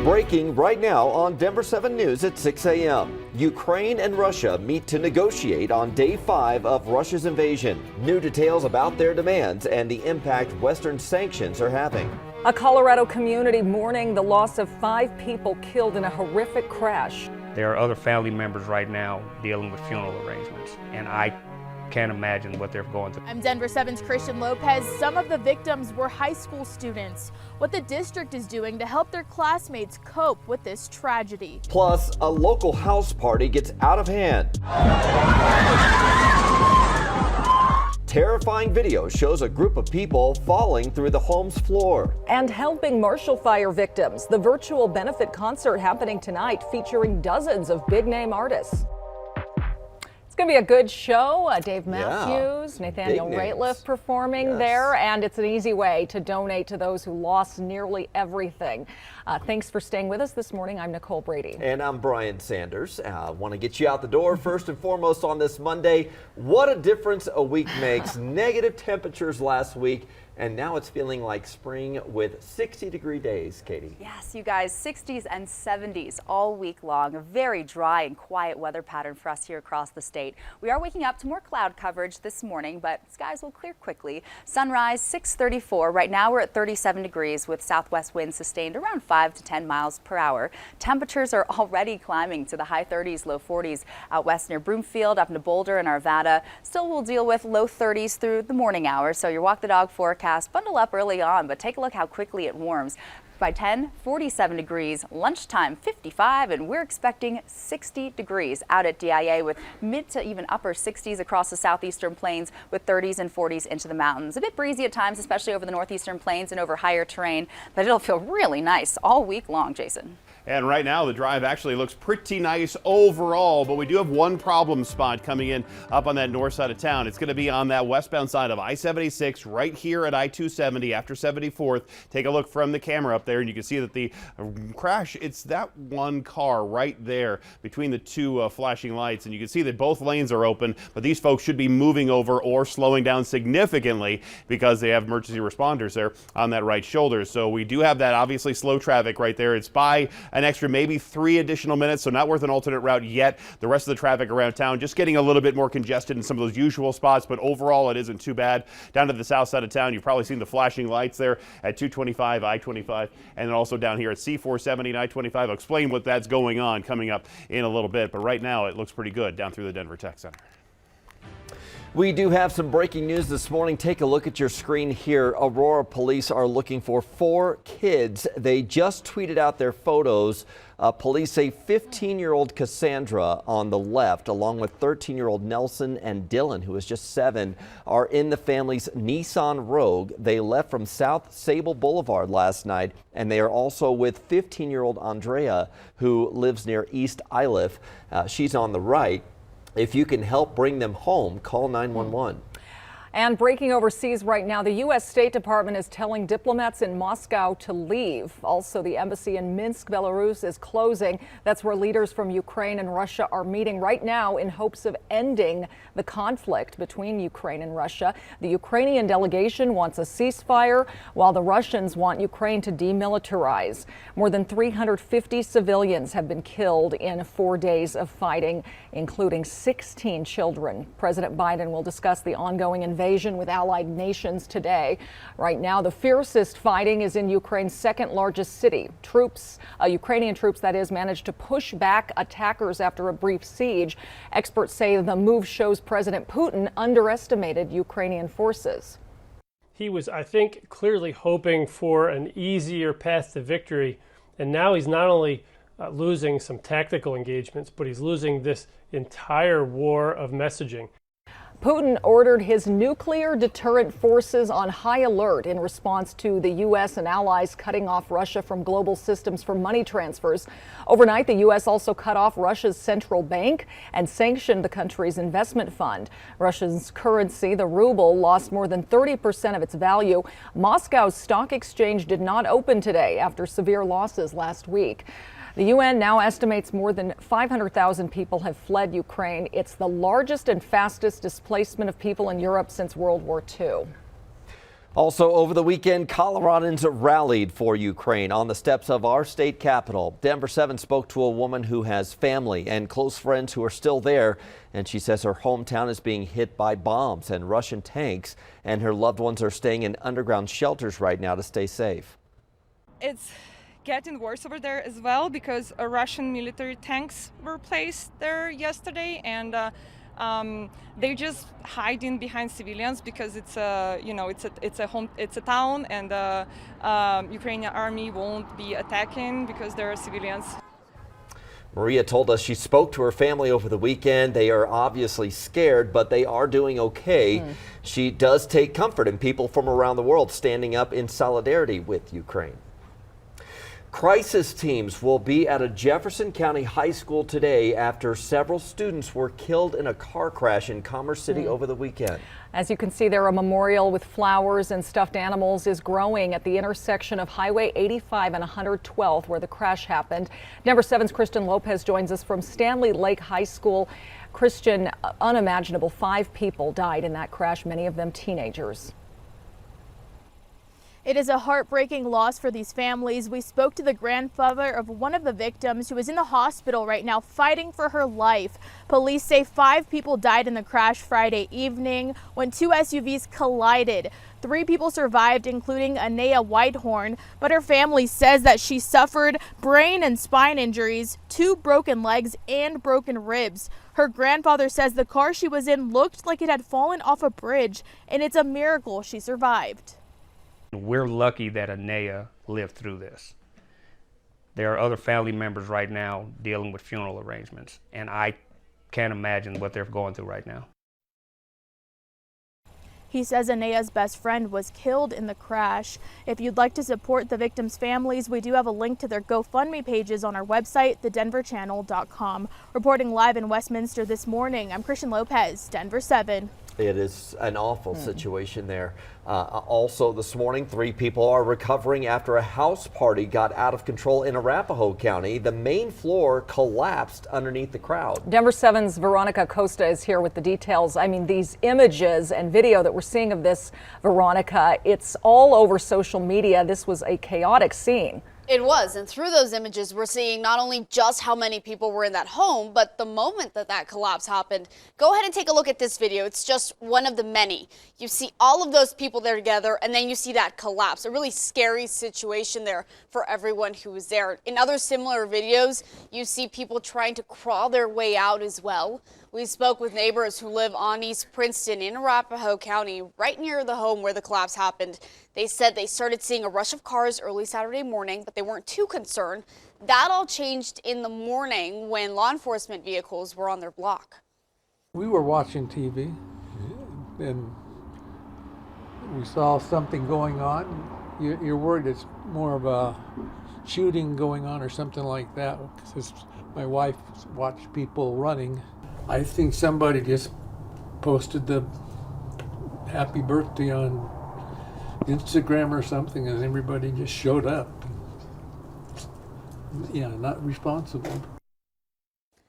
Breaking right now on Denver 7 News at 6 a.m. Ukraine and Russia meet to negotiate on day 5 of Russia's invasion. New details about their demands and the impact Western sanctions are having. A Colorado community mourning the loss of 5 people killed in a horrific crash. There are other family members right now dealing with funeral arrangements, and I can't imagine what they're going through. I'm Denver 7's Christian Lopez. Some of the victims were high school students. What the district is doing to help their classmates cope with this tragedy. Plus, a local house party gets out of hand. Terrifying video shows a group of people falling through the home's floor. And helping Marshall Fire victims. The virtual benefit concert happening tonight featuring dozens of big-name artists. It's going to be a good show. Dave Matthews, Nathaniel Rateliff performing there, and it's an easy way to donate to those who lost nearly everything. Thanks for staying with us this morning. I'm Nicole Brady. And I'm Brian Sanders. I want to get you out the door first and foremost on this Monday. What a difference a week makes. Negative temperatures last week, and now it's feeling like spring with 60-degree days, Katie. Yes, you guys, 60s and 70s all week long. A very dry and quiet weather pattern for us here across the state. We are waking up to more cloud coverage this morning, but skies will clear quickly. Sunrise 6:34. Right now we're at 37 degrees with southwest winds sustained around 5 to 10 miles per hour. Temperatures are already climbing to the high 30s, low 40s out west near Broomfield, up into Boulder and Arvada. Still we'll deal with low 30s through the morning hours, so your walk the dog forecast, bundle up early on, but take a look how quickly it warms. By 10, 47 degrees, lunchtime 55, and we're expecting 60 degrees out at DIA with mid to even upper 60s across the southeastern plains with 30s and 40s into the mountains. A bit breezy at times, especially over the northeastern plains and over higher terrain, but it'll feel really nice all week long, Jason. And right now the drive actually looks pretty nice overall, but we do have one problem spot coming in up on that north side of town. It's going to be on that westbound side of I-76 right here at I-270 after 74th. Take a look from the camera up there and you can see that the crash, it's that one car right there between the two flashing lights, and you can see that both lanes are open, but these folks should be moving over or slowing down significantly because they have emergency responders there on that right shoulder. So we do have that obviously slow traffic right there. It's by an extra maybe 3 additional minutes, so not worth an alternate route yet. The rest of the traffic around town just getting a little bit more congested in some of those usual spots, but overall it isn't too bad. Down to the south side of town, you've probably seen the flashing lights there at 225, I-25, and then also down here at C-470 and I-25. I'll explain what that's going on coming up in a little bit, but right now it looks pretty good down through the Denver Tech Center. We do have some breaking news this morning. Take a look at your screen here. Aurora police are looking for 4 kids. They just tweeted out their photos. Police say 15-year-old Cassandra on the left, along with 13-year-old Nelson and Dylan, who is just 7, are in the family's Nissan Rogue. They left from South Sable Boulevard last night, and they are also with 15-year-old Andrea, who lives near East Iliff. She's on the right. If you can help bring them home, call 911. And breaking overseas right now, the U.S. State Department is telling diplomats in Moscow to leave. Also, the embassy in Minsk, Belarus is closing. That's where leaders from Ukraine and Russia are meeting right now in hopes of ending the conflict between Ukraine and Russia. The Ukrainian delegation wants a ceasefire, while the Russians want Ukraine to demilitarize. More than 350 civilians have been killed in 4 days of fighting, including 16 children. President Biden will discuss the ongoing invasion with allied nations today. Right now, the fiercest fighting is in Ukraine's second largest city. Ukrainian troops, that is, managed to push back attackers after a brief siege. Experts say the move shows President Putin underestimated Ukrainian forces. He was, I think, clearly hoping for an easier path to victory. And now he's not only losing some tactical engagements, but he's losing this entire war of messaging. Putin ordered his nuclear deterrent forces on high alert in response to the U.S. and allies cutting off Russia from global systems for money transfers. Overnight, the U.S. also cut off Russia's central bank and sanctioned the country's investment fund. Russia's currency, the ruble, lost more than 30% of its value. Moscow's stock exchange did not open today after severe losses last week. The UN now estimates more than 500,000 people have fled Ukraine. It's the largest and fastest displacement of people in Europe since World War II. Also over the weekend, Coloradans rallied for Ukraine on the steps of our state capitol. Denver 7 spoke to a woman who has family and close friends who are still there, and she says her hometown is being hit by bombs and Russian tanks, and her loved ones are staying in underground shelters right now to stay safe. It's getting worse over there as well because Russian military tanks were placed there yesterday, and they're just hiding behind civilians because it's a town, and Ukrainian army won't be attacking because there are civilians. Maria told us she spoke to her family over the weekend. They are obviously scared, but they are doing okay. She does take comfort in people from around the world standing up in solidarity with Ukraine. Crisis teams will be at a Jefferson County high school today after several students were killed in a car crash in Commerce City over the weekend. As you can see there, a memorial with flowers and stuffed animals is growing at the intersection of Highway 85 and 112th where the crash happened. Denver 7's Christian Lopez joins us from Stanley Lake High School. Christian, unimaginable, 5 people died in that crash, many of them teenagers. It is a heartbreaking loss for these families. We spoke to the grandfather of one of the victims who is in the hospital right now fighting for her life. Police say 5 people died in the crash Friday evening when 2 SUVs collided. 3 people survived, including Anaya Whitehorn, but her family says that she suffered brain and spine injuries, 2 broken legs, and broken ribs. Her grandfather says the car she was in looked like it had fallen off a bridge, and it's a miracle she survived. We're lucky that Anaya lived through this. There are other family members right now dealing with funeral arrangements, and I can't imagine what they're going through right now. He says Anaya's best friend was killed in the crash. If you'd like to support the victims' families, we do have a link to their GoFundMe pages on our website, thedenverchannel.com. Reporting live in Westminster this morning, I'm Christian Lopez, Denver 7. It is an awful situation there. Also this morning, 3 people are recovering after a house party got out of control in Arapahoe County. The main floor collapsed underneath the crowd. Denver 7's Veronica Costa is here with the details. I mean, these images and video that we're seeing of this, Veronica, it's all over social media. This was a chaotic scene. It was, and through those images, we're seeing not only just how many people were in that home, but the moment that collapse happened. Go ahead and take a look at this video. It's just one of the many. You see all of those people there together, and then you see that collapse. A really scary situation there for everyone who was there. In other similar videos, you see people trying to crawl their way out as well. We spoke with neighbors who live on East Princeton in Arapahoe County, right near the home where the collapse happened. They said they started seeing a rush of cars early Saturday morning, but they weren't too concerned. That all changed in the morning when law enforcement vehicles were on their block. We were watching TV and we saw something going on. You're worried it's more of a shooting going on or something like that, because my wife watched people running. I think somebody just posted the happy birthday on Instagram or something, and everybody just showed up. Yeah, not responsible.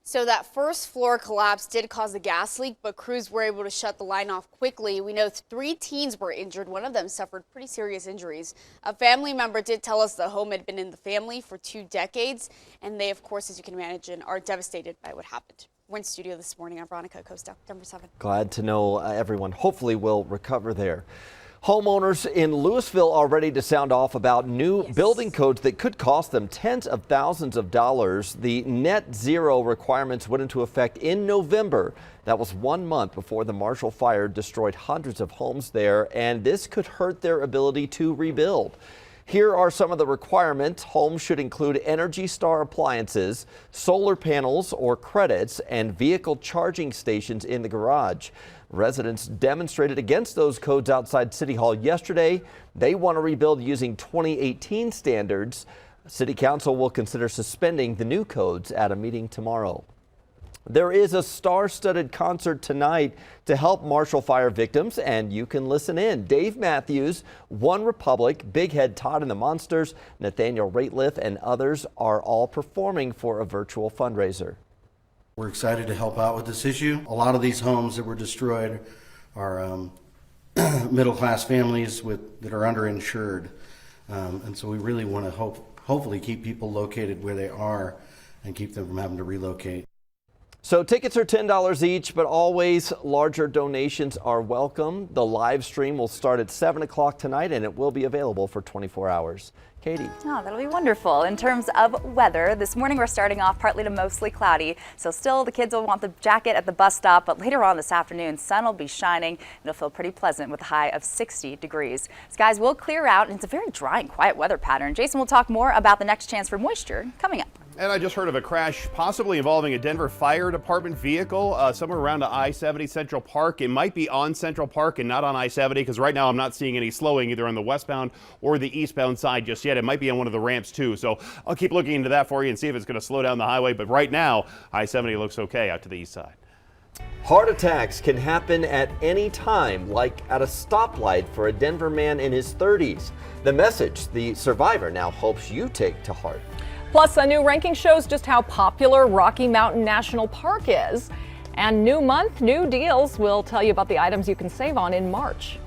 So that first floor collapse did cause a gas leak, but crews were able to shut the line off quickly. We know 3 teens were injured. One of them suffered pretty serious injuries. A family member did tell us the home had been in the family for 2 decades, and they, of course, as you can imagine, are devastated by what happened. We're in studio this morning. I'm Veronica Costa, Denver 7. Glad to know everyone hopefully will recover there. Homeowners in Louisville are ready to sound off about new building codes that could cost them tens of thousands of dollars. The net zero requirements went into effect in November. That was 1 month before the Marshall Fire destroyed hundreds of homes there, and this could hurt their ability to rebuild. Here are some of the requirements. Homes should include Energy Star appliances, solar panels or credits, and vehicle charging stations in the garage. Residents demonstrated against those codes outside City Hall yesterday. They want to rebuild using 2018 standards. City Council will consider suspending the new codes at a meeting tomorrow. There is a star-studded concert tonight to help Marshall Fire victims, and you can listen in. Dave Matthews, One Republic, Big Head Todd and the Monsters, Nathaniel Rateliff, and others are all performing for a virtual fundraiser. We're excited to help out with this issue. A lot of these homes that were destroyed are middle-class families that are underinsured. And so we really want to hopefully keep people located where they are and keep them from having to relocate. So tickets are $10 each, but always larger donations are welcome. The live stream will start at 7 o'clock tonight, and it will be available for 24 hours. Katie. Oh, that'll be wonderful. In terms of weather, this morning we're starting off partly to mostly cloudy, so still the kids will want the jacket at the bus stop, but later on this afternoon, sun will be shining. It'll feel pretty pleasant with a high of 60 degrees. Skies will clear out, and it's a very dry and quiet weather pattern. Jason will talk more about the next chance for moisture coming up. And I just heard of a crash possibly involving a Denver Fire Department vehicle somewhere around I-70 Central Park. It might be on Central Park and not on I-70 because right now I'm not seeing any slowing either on the westbound or the eastbound side just yet. It might be on one of the ramps too. So I'll keep looking into that for you and see if it's going to slow down the highway. But right now, I-70 looks okay out to the east side. Heart attacks can happen at any time, like at a stoplight for a Denver man in his 30s. The message the survivor now hopes you take to heart. Plus, a new ranking shows just how popular Rocky Mountain National Park is. And new month, new deals. We'll tell you about the items you can save on in March.